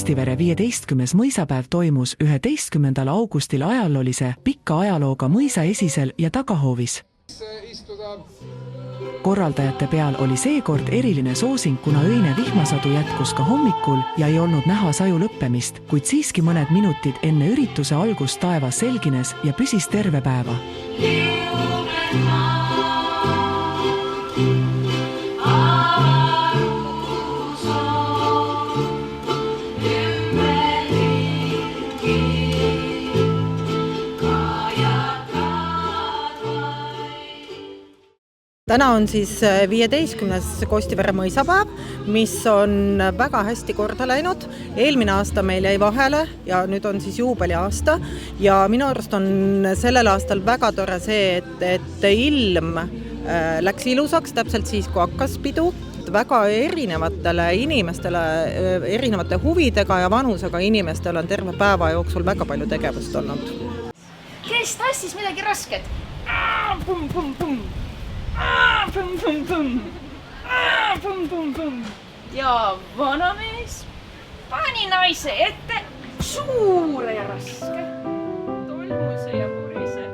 Kostivere 15. mõisapäev toimus 11. augustil ajaloolise pikka ajalooga mõisa esisel ja tagahoovis. Korraldajate peal oli seekord eriline soosing, kuna öine vihmasadu jätkus ka hommikul ja ei olnud näha saju lõppemist, kuid siiski mõned minutid enne ürituse algust taevas selgines ja püsis terve päeva. Täna on siis 15. Kostivere mõisapäev, mis on väga hästi korda läinud. Eelmine aasta meil jäi vahele ja nüüd on siis juubeliaasta ja minu arust on sellel aastal väga tore see, et ilm läks ilusaks täpselt siis, kui hakkas pidu. Väga erinevatele inimestele, erinevate huvidega ja vanusega inimestel on terve päeva jooksul väga palju tegevust olnud. Kes tassis midagi rasket? Ja vanamees pani naise ette suure ja raske tolmuse ja purise.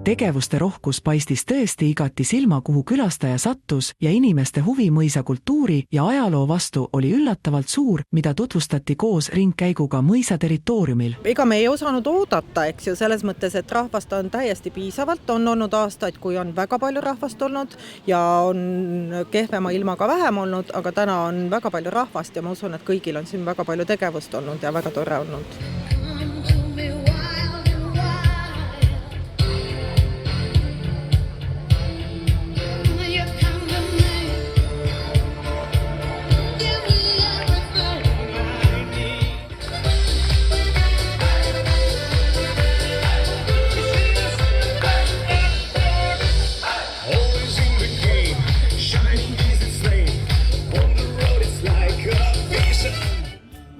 Tegevuste rohkus paistis tõesti igati silma, kuhu külastaja sattus ja inimeste huvi mõisa kultuuri ja ajaloo vastu oli üllatavalt suur, mida tutvustati koos ringkäiguga mõisa territooriumil. Ega me ei osanud oodata, eks ju, selles mõttes, et rahvast on täiesti piisavalt. On olnud aastaid, kui on väga palju rahvast olnud ja on kehvema ilmaga vähem olnud, aga täna on väga palju rahvast ja ma usun, et kõigil on siin väga palju tegevust olnud ja väga tore olnud.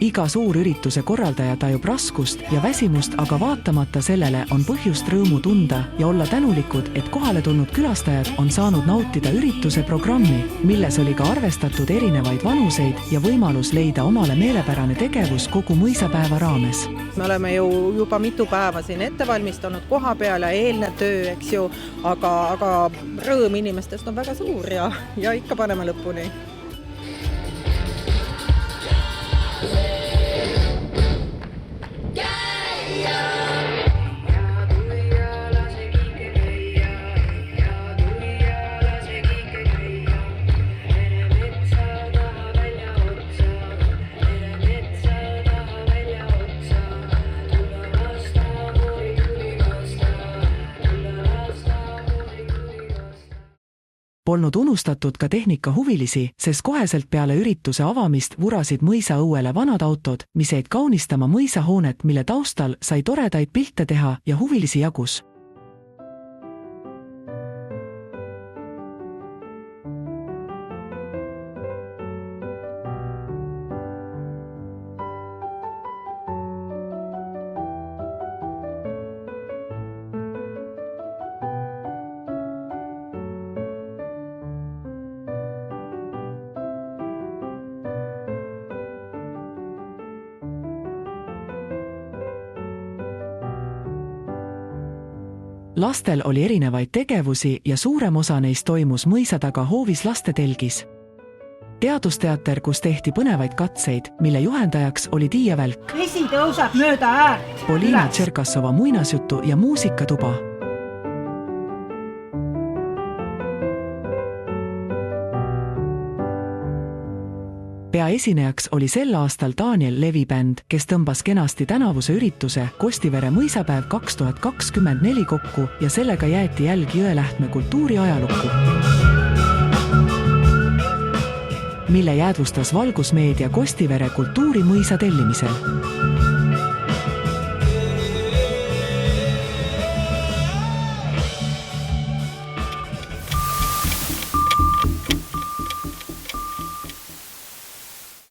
Iga suur ürituse korraldaja tajub raskust ja väsimust, aga vaatamata sellele on põhjust rõõmu tunda ja olla tänulikud, et kohale tulnud külastajad on saanud nautida ürituse programmi, milles oli ka arvestatud erinevaid vanuseid ja võimalus leida omale meelepärane tegevus kogu mõisapäeva raames. Me oleme ju juba mitu päeva siin ette valmistanud koha peal ja eelne töö, eks ju, aga rõõm inimestest on väga suur ja ikka paneme lõpuni. Polnud unustatud ka tehnikahuvilisi, sest koheselt peale ürituse avamist vurasid mõisa õuele vanad autod, mis jäid kaunistama mõisahoonet, mille taustal sai toredaid pilte teha ja huvilisi jagus. Lastel oli erinevaid tegevusi ja suurem osa neist toimus mõisa taga hoovis lastetelgis. Teadusteater, kus tehti põnevaid katseid, mille juhendajaks oli Tiia Välk. Vesi tõuseb mööda äärt. Polina Tšerkassova muinasjutu ja muusikatuba. Peaesinejaks oli sel aastal Daniel Levi bänd, kes tõmbas kenasti tänavuse ürituse Kostivere mõisapäev 2024 kokku ja sellega jäeti jälg Jõelähtme kultuuri ajalukku, mille jäädvustas Valgusmeedia Kostivere kultuurimõisa tellimisel.